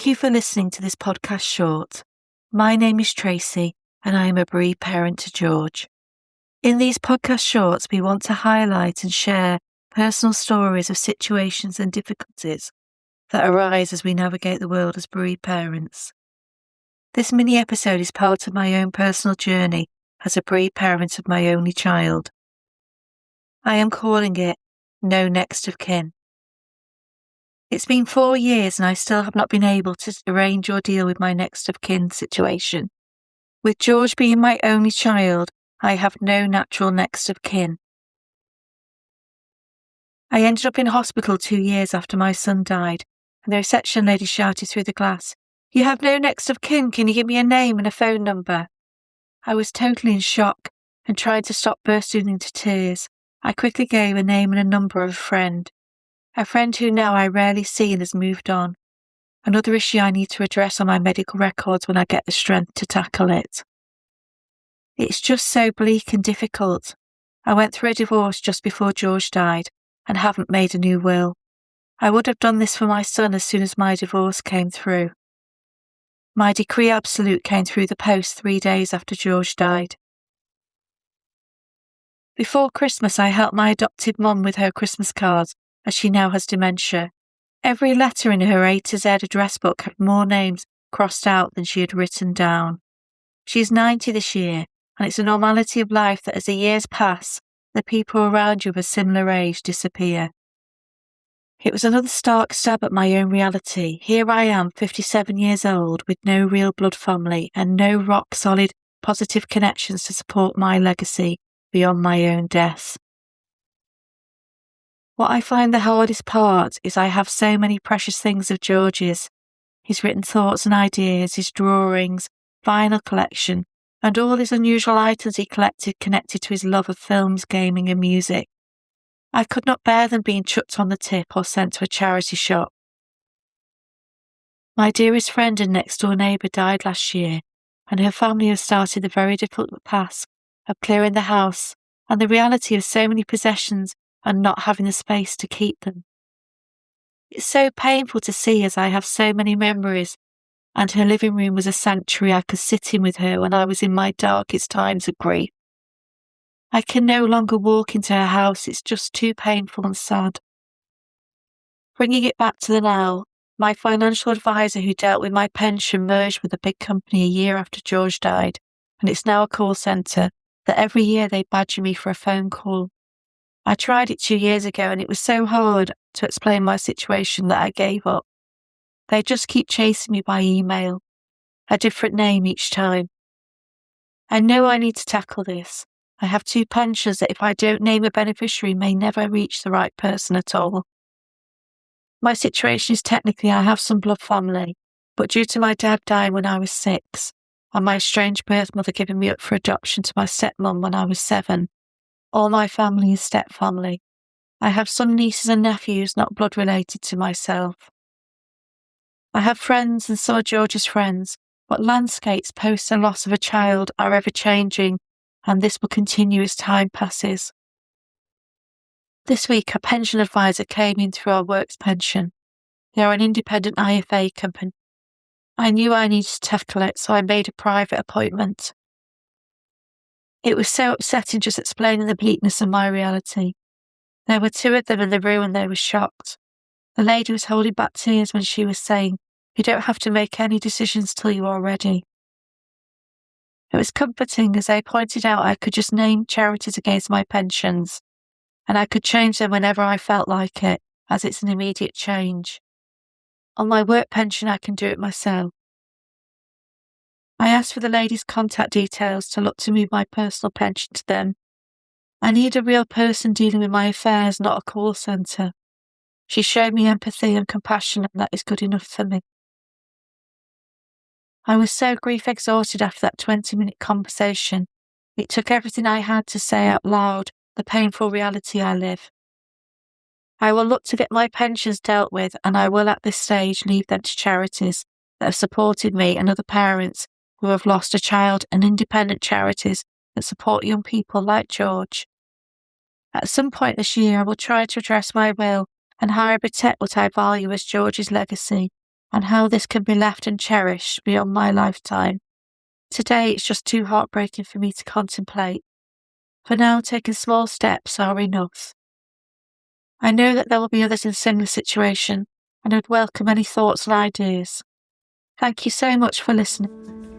Thank you for listening to this podcast short. My name is Tracy and I am a bereaved parent to George. In these podcast shorts, we want to highlight and share personal stories of situations and difficulties that arise as we navigate the world as bereaved parents. This mini episode is part of my own personal journey as a bereaved parent of my only child. I am calling it No Next of Kin. It's been 4 years and I still have not been able to arrange or deal with my next of kin situation. With George being my only child, I have no natural next of kin. I ended up in hospital 2 years after my son died, and the reception lady shouted through the glass, "You have no next of kin, can you give me a name and a phone number?" I was totally in shock and tried to stop bursting into tears. I quickly gave a name and a number of a friend who now I rarely see and has moved on. Another issue I need to address on my medical records when I get the strength to tackle it. It's just so bleak and difficult. I went through a divorce just before George died and haven't made a new will. I would have done this for my son as soon as my divorce came through. My decree absolute came through the post 3 days after George died. Before Christmas, I helped my adopted mum with her Christmas cards, as she now has dementia. Every letter in her A to Z address book had more names crossed out than she had written down. She is 90 this year, and it's a normality of life that as the years pass, the people around you of a similar age disappear. It was another stark stab at my own reality. Here I am, 57 years old, with no real blood family and no rock-solid, positive connections to support my legacy beyond my own death. What I find the hardest part is I have so many precious things of George's. His written thoughts and ideas, his drawings, vinyl collection, and all his unusual items he collected connected to his love of films, gaming and music. I could not bear them being chucked on the tip or sent to a charity shop. My dearest friend and next-door neighbour died last year, and her family have started the very difficult task of clearing the house and the reality of so many possessions and not having the space to keep them. It's so painful to see as I have so many memories, and her living room was a sanctuary I could sit in with her when I was in my darkest times of grief. I can no longer walk into her house, it's just too painful and sad. Bringing it back to the now, my financial advisor who dealt with my pension merged with a big company a year after George died, and it's now a call centre that every year they badger me for a phone call. I tried it 2 years ago and it was so hard to explain my situation that I gave up. They just keep chasing me by email, a different name each time. I know I need to tackle this. I have 2 pensions that if I don't name a beneficiary may never reach the right person at all. My situation is technically I have some blood family, but due to my dad dying when I was 6 and my estranged birth mother giving me up for adoption to my stepmom when I was 7, all my family is step family. I have some nieces and nephews not blood related to myself. I have friends and some of George's friends, but landscapes post the loss of a child are ever changing, and this will continue as time passes. This week, a pension advisor came in through our works pension. They are an independent IFA company. I knew I needed to tackle it, so I made a private appointment. It was so upsetting just explaining the bleakness of my reality. There were 2 of them in the room and they were shocked. The lady was holding back tears when she was saying, "You don't have to make any decisions till you are ready." It was comforting as they pointed out I could just name charities against my pensions, and I could change them whenever I felt like it, as it's an immediate change. On my work pension, I can do it myself. I asked for the lady's contact details to look to move my personal pension to them. I need a real person dealing with my affairs, not a call centre. She showed me empathy and compassion, and that is good enough for me. I was so grief exhausted after that 20-minute conversation. It took everything I had to say out loud, the painful reality I live. I will look to get my pensions dealt with, and I will at this stage leave them to charities that have supported me and other parents who have lost a child, and independent charities that support young people like George. At some point this year, I will try to address my will and how I protect what I value as George's legacy and how this can be left and cherished beyond my lifetime. Today, it's just too heartbreaking for me to contemplate. For now, taking small steps are enough. I know that there will be others in a similar situation, and I would welcome any thoughts and ideas. Thank you so much for listening.